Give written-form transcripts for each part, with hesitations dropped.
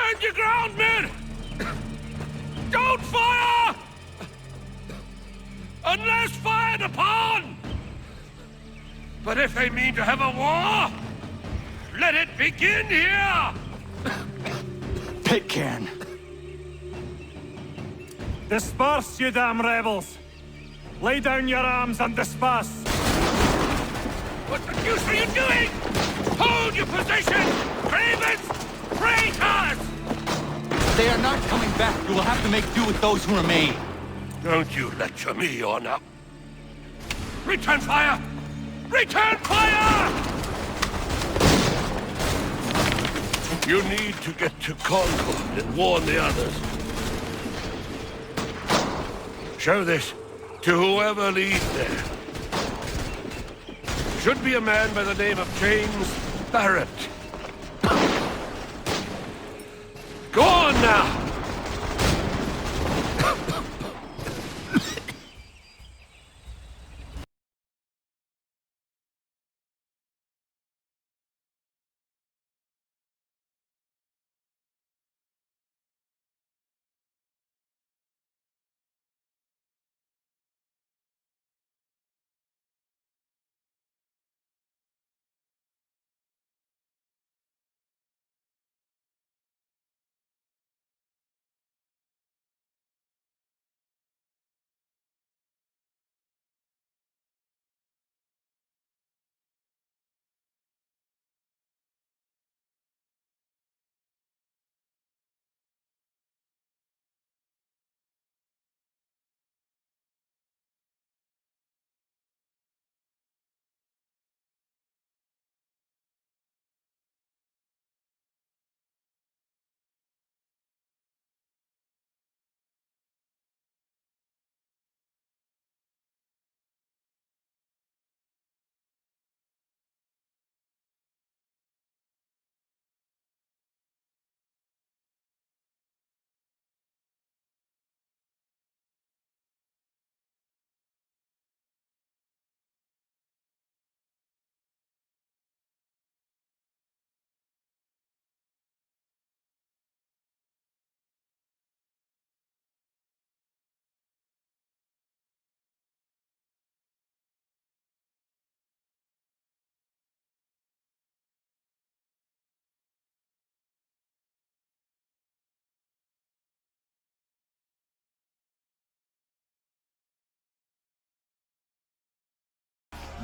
Stand your ground, men! Don't fire! Unless fired upon! But if they mean to have a war, let it begin here! Pitcairn. Disperse, you damn rebels! Lay down your arms and disperse! What the deuce are you doing? Hold your position! Cravens! Traitors! They are not coming back. You will have to make do with those who remain. Don't you lecture me on up. Return fire! Return fire! You need to get to Concord and warn the others. Show this to whoever leads there. Should be a man by the name of James Barrett. Go on now!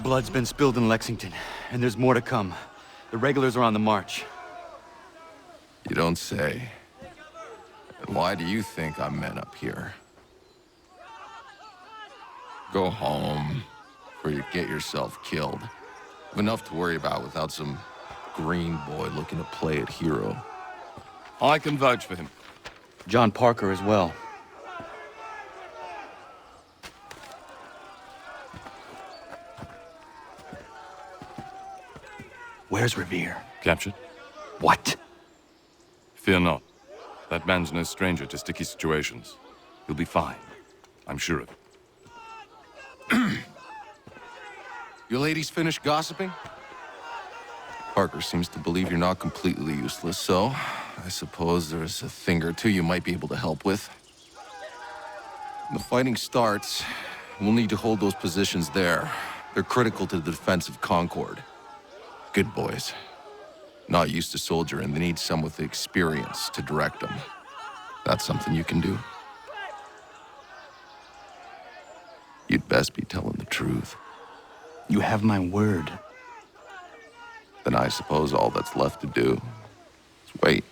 Blood's been spilled in Lexington, and there's more to come. The regulars are on the march. You don't say. And why do you think I'm men up here? Go home, or you get yourself killed. Have enough to worry about without some green boy looking to play at hero. I can vouch for him. John Parker as well. Where's Revere? Captured? What? Fear not. That man's no stranger to sticky situations. He'll be fine. I'm sure of it. You ladies finished gossiping? Parker seems to believe you're not completely useless, so I suppose there's a thing or two you might be able to help with. When the fighting starts, we'll need to hold those positions there. They're critical to the defense of Concord. Good boys. Not used to soldiering, they need some with the experience to direct them. That's something you can do. You'd best be telling the truth. You have my word. Then I suppose all that's left to do is wait.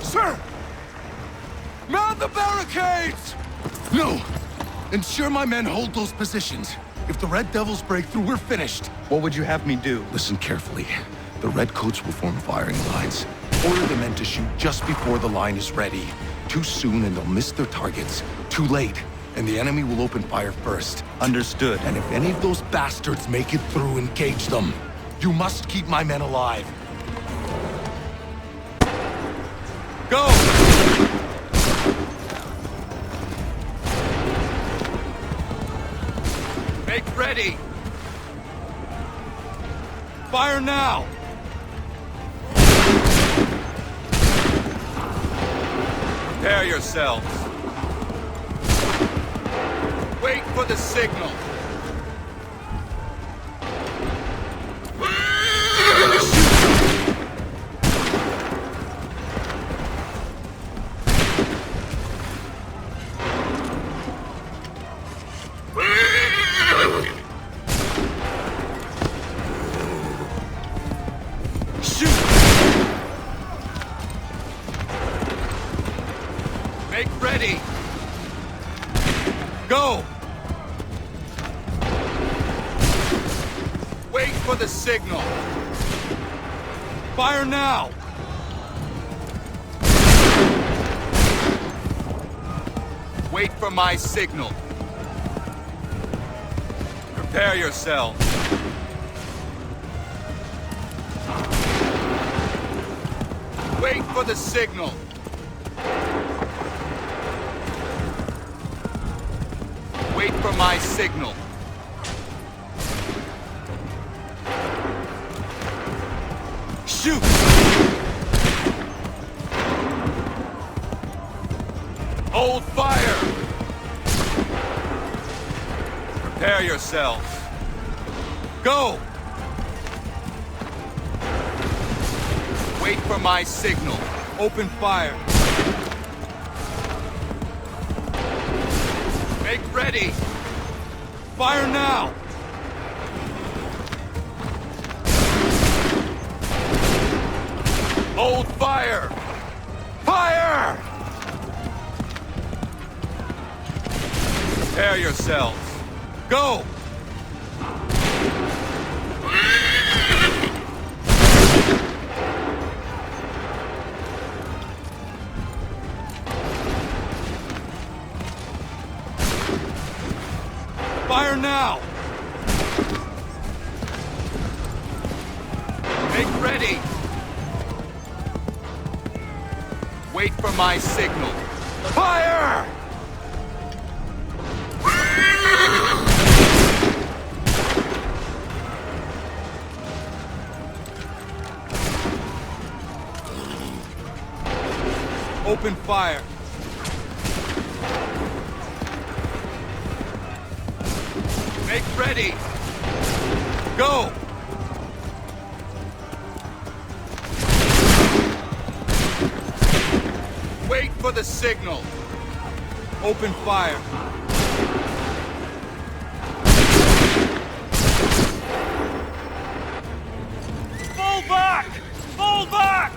Sir! Man the barricades! No! Ensure my men hold those positions. If the Red Devils break through, we're finished. What would you have me do? Listen carefully. The Redcoats will form firing lines. Order the men to shoot just before the line is ready. Too soon and they'll miss their targets. Too late, and the enemy will open fire first. Understood. And if any of those bastards make it through, engage them. You must keep my men alive. Go! Make ready! Fire now! Prepare yourselves. Wait for the signal. Make ready! Go! Wait for the signal! Fire now! Wait for my signal. Prepare yourselves. Wait for the signal. Wait for my signal. Shoot! Hold fire! Prepare yourselves. Go! Wait for my signal. Open fire. Make ready! Fire now! Hold fire! Fire! Prepare yourselves. Go! Fire now! Make ready! Wait for my signal. Fire! Open fire. Make ready. Go! Wait for the signal. Open fire. Fall back! Fall back!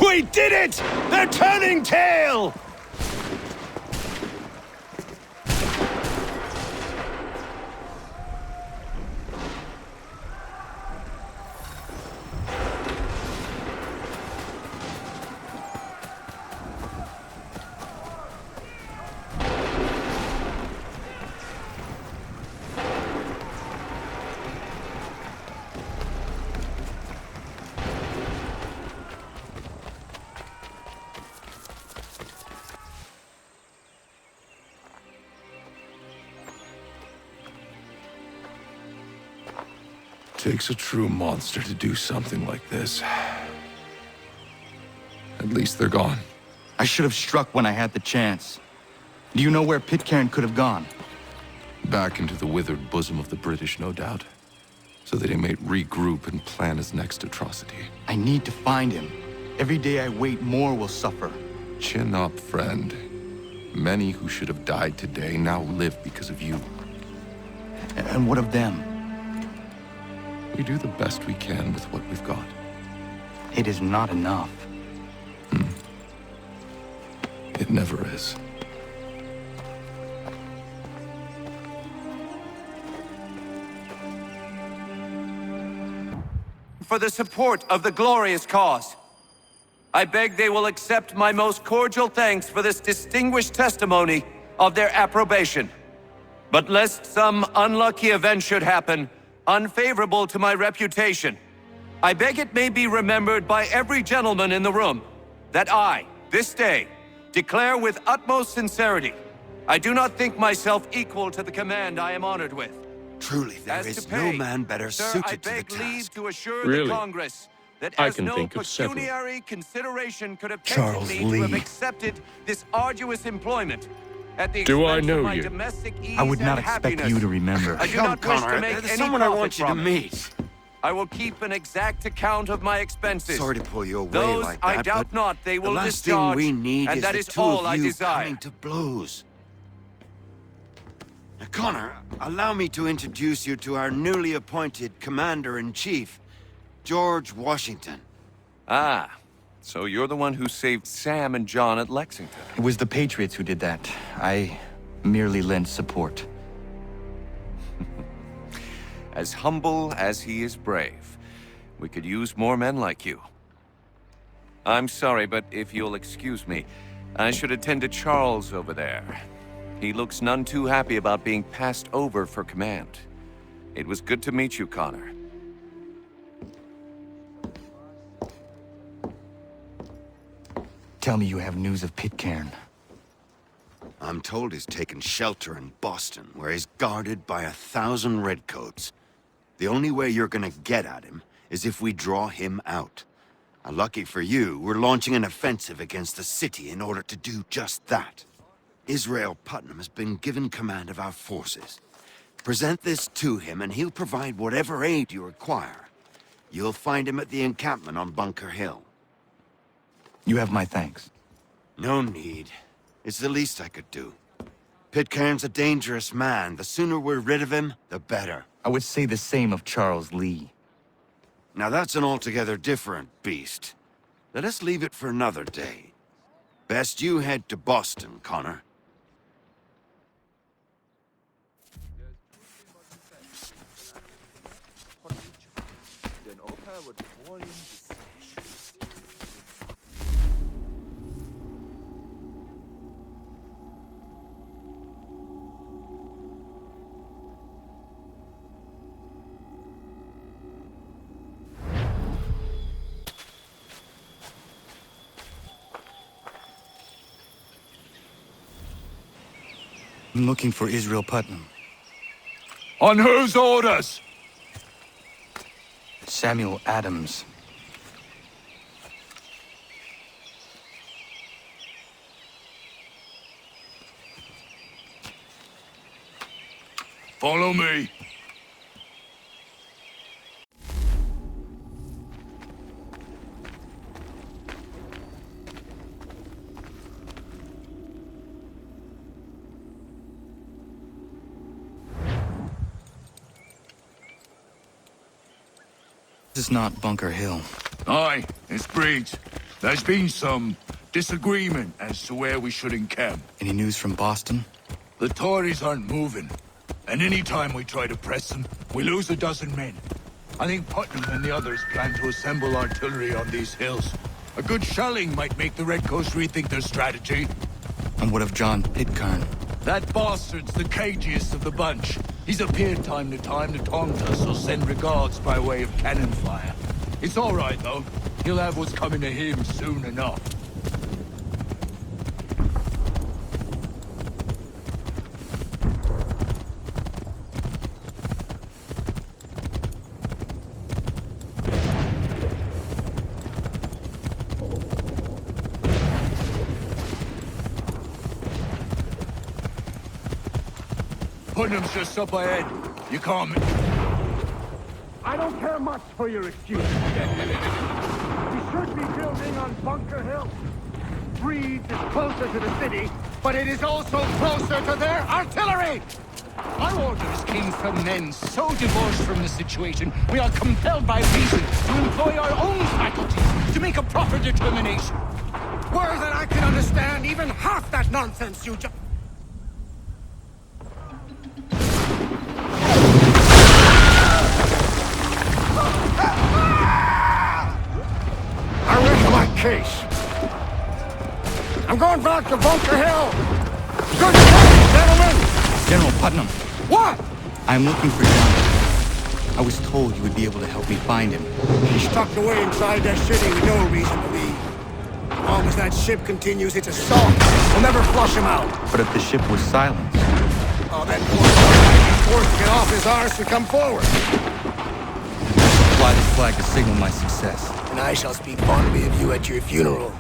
We did it! They're turning tail! Takes a true monster to do something like this. At least they're gone. I should have struck when I had the chance. Do you know where Pitcairn could have gone? Back into the withered bosom of the British, no doubt. So that he may regroup and plan his next atrocity. I need to find him. Every day I wait, more will suffer. Chin up, friend. Many who should have died today now live because of you. And what of them? We do the best we can with what we've got. It is not enough. It never is. For the support of the glorious cause. I beg they will accept my most cordial thanks for this distinguished testimony of their approbation. But lest some unlucky event should happen, unfavorable to my reputation, I beg it may be remembered by every gentleman in the room that I, this day, declare with utmost sincerity, I do not think myself equal to the command I am honored with. Truly, there As is to pay, no man better sir, suited I to the beg leave task. to assure Really? the Congress that I as can no think of several. pecuniary consideration could have Charles tempted me to have Lee. accepted this arduous employment at the Do I expense know of my you? domestic ease I would not and expect happiness. you to remember. I do Come, not wish Connor, to make there's any someone I profit want you to from it. meet. I will keep an exact account of my expenses. Sorry to pull you away Those like that, I doubt but not they will the last discharge, thing we need and is that the is two all of I you desire. coming to blows. Now, Connor, allow me to introduce you to our newly appointed Commander-in-Chief, George Washington. Ah, so you're the one who saved Sam and John at Lexington. It was the Patriots who did that. I merely lent support. As humble as he is brave. We could use more men like you. I'm sorry, but if you'll excuse me, I should attend to Charles over there. He looks none too happy about being passed over for command. It was good to meet you, Connor. Tell me you have news of Pitcairn. I'm told he's taken shelter in Boston, where he's guarded by 1,000 redcoats. The only way you're gonna get at him is if we draw him out. Now, lucky for you, we're launching an offensive against the city in order to do just that. Israel Putnam has been given command of our forces. Present this to him and he'll provide whatever aid you require. You'll find him at the encampment on Bunker Hill. You have my thanks. No need. It's the least I could do. Pitcairn's a dangerous man. The sooner we're rid of him, the better. I would say the same of Charles Lee. Now that's an altogether different beast. Let us leave it for another day. Best you head to Boston, Connor. I'm looking for Israel Putnam. On whose orders? Samuel Adams. Follow me. This is not Bunker Hill. Aye, it's Breach. There's been some disagreement as to where we should encamp. Any news from Boston? The Tories aren't moving, and any time we try to press them, we lose a dozen men. I think Putnam and the others plan to assemble artillery on these hills. A good shelling might make the Redcoats rethink their strategy. And what of John Pitcairn? That bastard's the cagiest of the bunch. He's appeared time to taunt us or send regards by way of cannon fire. It's all right, though. He'll have what's coming to him soon enough. Putnam's just up ahead. You can't... I don't care much for your excuse. We should be building on Bunker Hill. Breed is closer to the city, but it is also closer to their artillery! Our orders came from men so divorced from the situation, we are compelled by reason to employ our own faculties to make a proper determination. Were that I can understand even half that nonsense you just... I rest my case. I'm going back to Bunker Hill. Good day, gentlemen! General Putnam, What? I'm looking for John. I was told you would be able to help me find him. He's tucked away inside that city with no reason to leave. As long as that ship continues its assault, we'll never flush him out. But if the ship was silenced? Oh, that poor guy might be forced to get off his arse and come forward. Fly this flag to signal my success. And I shall speak fondly of you at your funeral.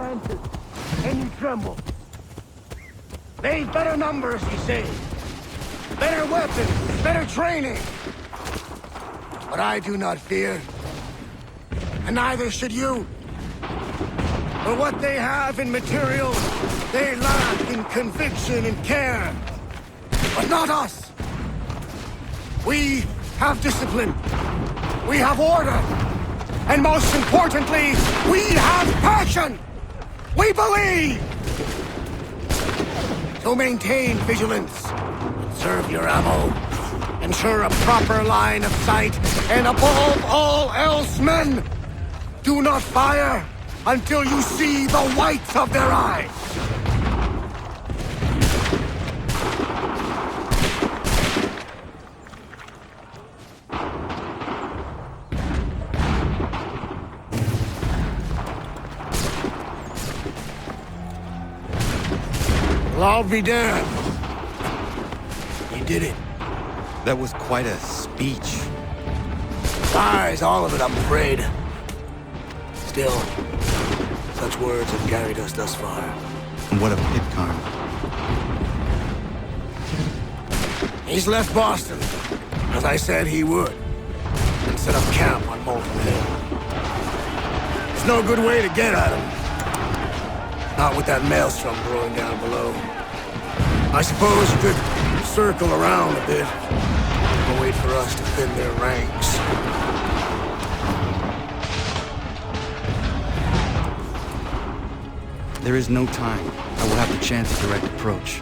advances, and you tremble. They've better numbers, you say. Better weapons, better training. But I do not fear. And neither should you. For what they have in material, they lack in conviction and care. But not us. We have discipline. We have order. And most importantly, we have passion. We believe. So maintain vigilance. Conserve your ammo. Ensure a proper line of sight. And above all else, men, do not fire until you see the whites of their eyes. Well, I'll be damned. You did it. That was quite a speech. Lies, all of it, I'm afraid. Still, such words have carried us thus far. And what of Pitcairn? He's left Boston, as I said he would, and set up camp on Molten Hill. There's no good way to get at him. Not with that maelstrom brewing down below. I suppose you could circle around a bit and wait for us to thin their ranks. There is no time. I will have the chance of direct approach.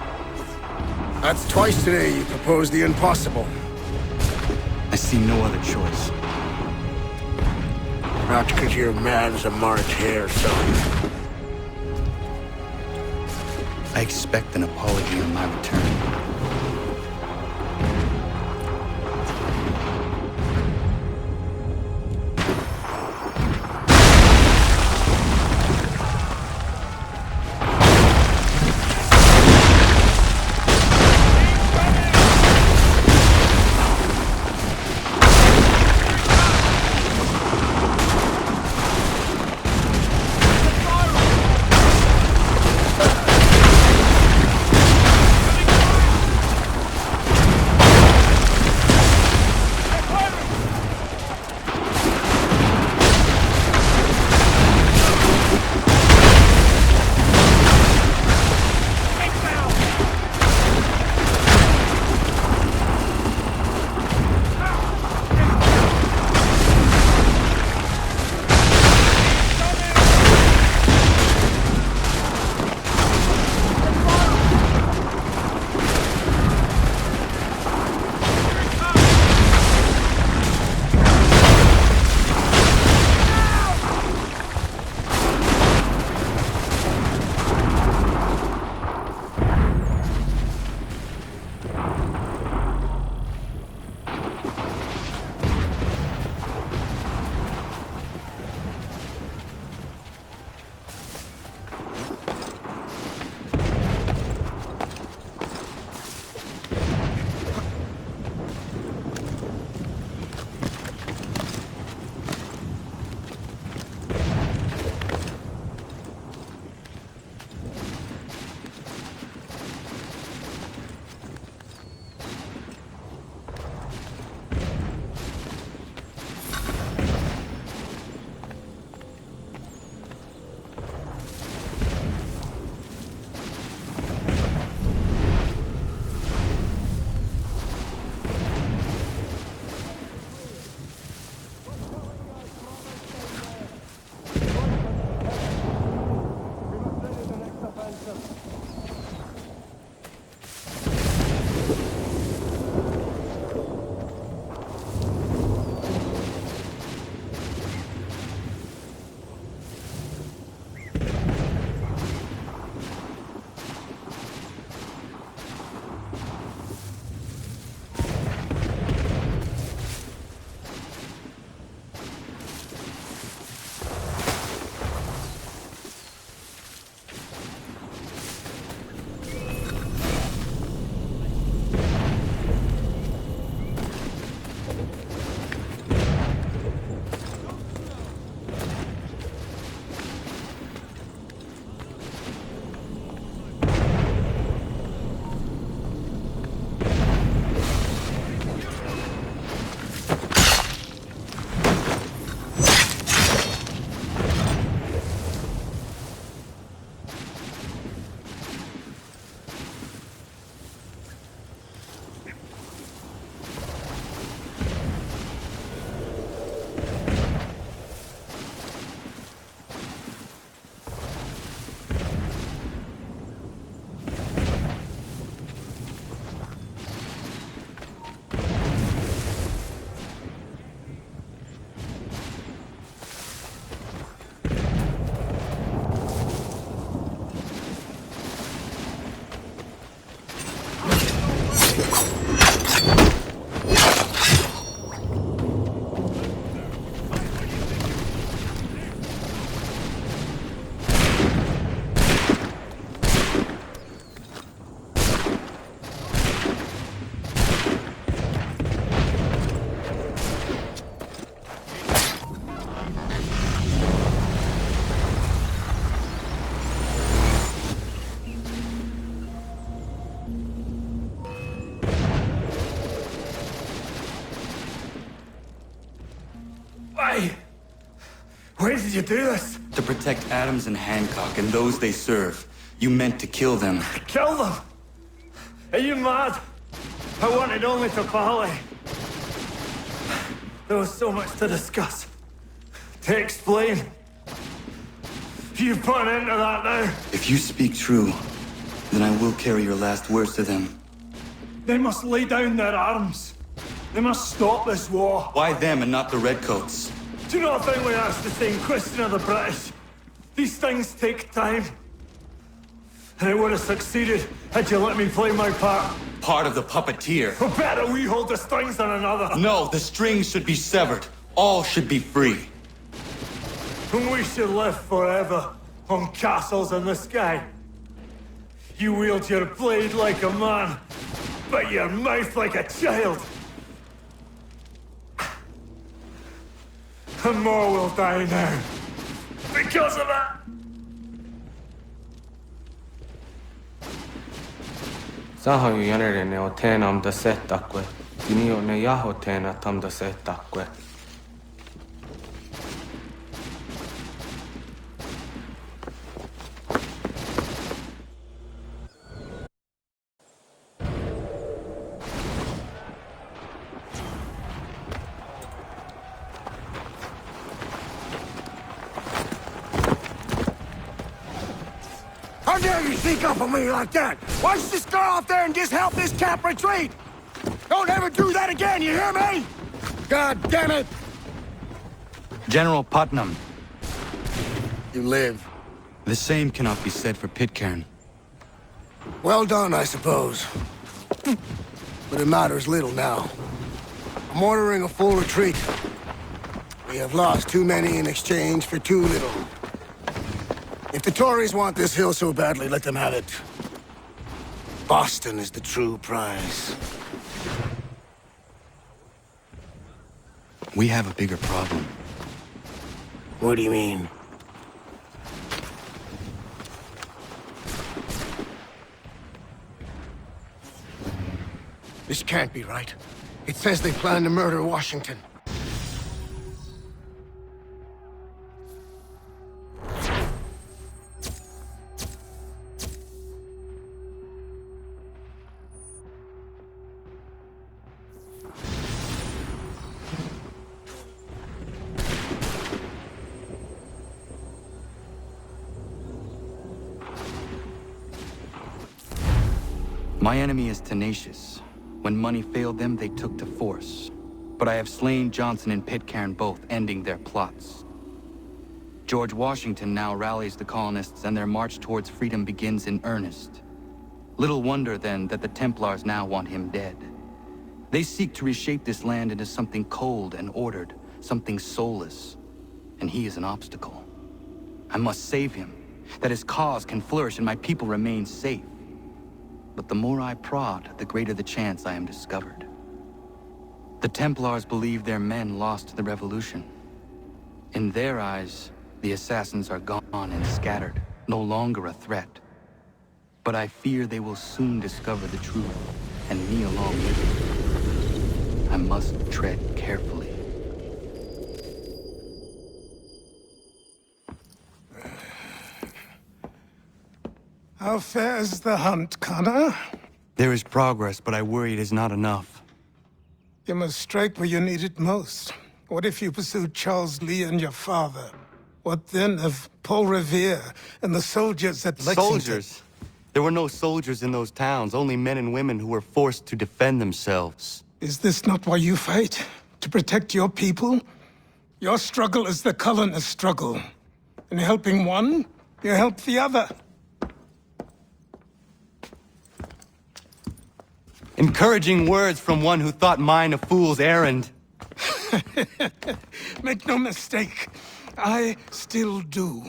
That's twice today you proposed the impossible. I see no other choice. Not because you're mad as a March hare, son. I expect an apology on my return. did you do this? To protect Adams and Hancock and those they serve, you meant to kill them. Kill them? Are you mad? I wanted only to parley. There was so much to discuss, to explain. You put an end to that now. If you speak true, then I will carry your last words to them. They must lay down their arms. They must stop this war. Why them and not the Redcoats? Do you not think we asked the same question of the British? These things take time. And it would have succeeded had you let me play my part. Part of the puppeteer. Well, better we hold the strings than another. No, the strings should be severed. All should be free. And we should live forever on castles in the sky. You wield your blade like a man, but your mouth like a child. And more will die now. Because of that. Saho yanere ne otena am da setakwe. Dinio ne yahotena tam da setakwe. How dare you sneak up on me like that? Why don't you just go out there and just help this camp retreat? Don't ever do that again, you hear me? God damn it! General Putnam. You live. The same cannot be said for Pitcairn. Well done, I suppose. But it matters little now. I'm ordering a full retreat. We have lost too many in exchange for too little. If the Tories want this hill so badly, let them have it. Boston is the true prize. We have a bigger problem. What do you mean? This can't be right. It says they plan to murder Washington. My enemy is tenacious. When money failed them, they took to force. But I have slain Johnson and Pitcairn both, ending their plots. George Washington now rallies the colonists, and their march towards freedom begins in earnest. Little wonder, then, that the Templars now want him dead. They seek to reshape this land into something cold and ordered, something soulless. And he is an obstacle. I must save him, that his cause can flourish and my people remain safe. But the more I prod, the greater the chance I am discovered. The Templars believe their men lost the revolution. In their eyes, the assassins are gone and scattered, no longer a threat. But I fear they will soon discover the truth, and me along with it. I must tread carefully. How fares the hunt, Connor? There is progress, but I worry it is not enough. You must strike where you need it most. What if you pursued Charles Lee and your father? What then of Paul Revere and the soldiers at Lexington? Soldiers? There were no soldiers in those towns, only men and women who were forced to defend themselves. Is this not why you fight? To protect your people? Your struggle is the colonist struggle. In helping one, you help the other. Encouraging words from one who thought mine a fool's errand. Make no mistake, I still do.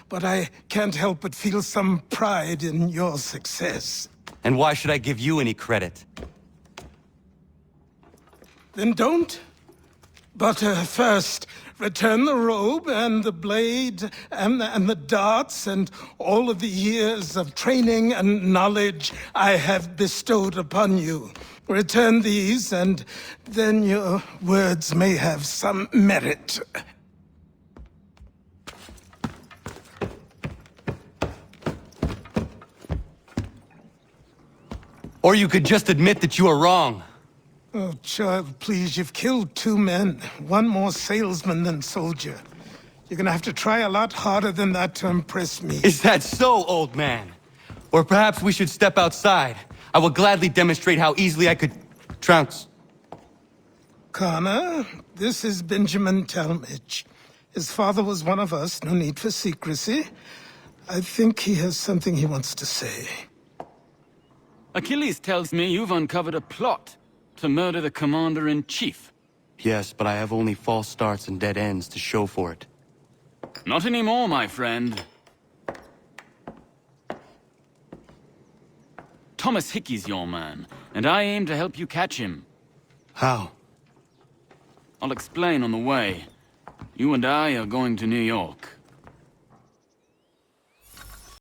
But I can't help but feel some pride in your success. And why should I give you any credit? Then don't. But first, return the robe and the blade and the darts and all of the years of training and knowledge I have bestowed upon you. Return these, and then your words may have some merit. Or you could just admit that you are wrong. Oh, child, please, you've killed 2 men. One more salesman than soldier. You're gonna have to try a lot harder than that to impress me. Is that so, old man? Or perhaps we should step outside. I will gladly demonstrate how easily I could trounce. Connor, this is Benjamin Talmadge. His father was one of us, no need for secrecy. I think he has something he wants to say. Achilles tells me you've uncovered a plot to murder the Commander-in-Chief. Yes, but I have only false starts and dead ends to show for it. Not anymore, my friend. Thomas Hickey's your man, and I aim to help you catch him. How? I'll explain on the way. You and I are going to New York.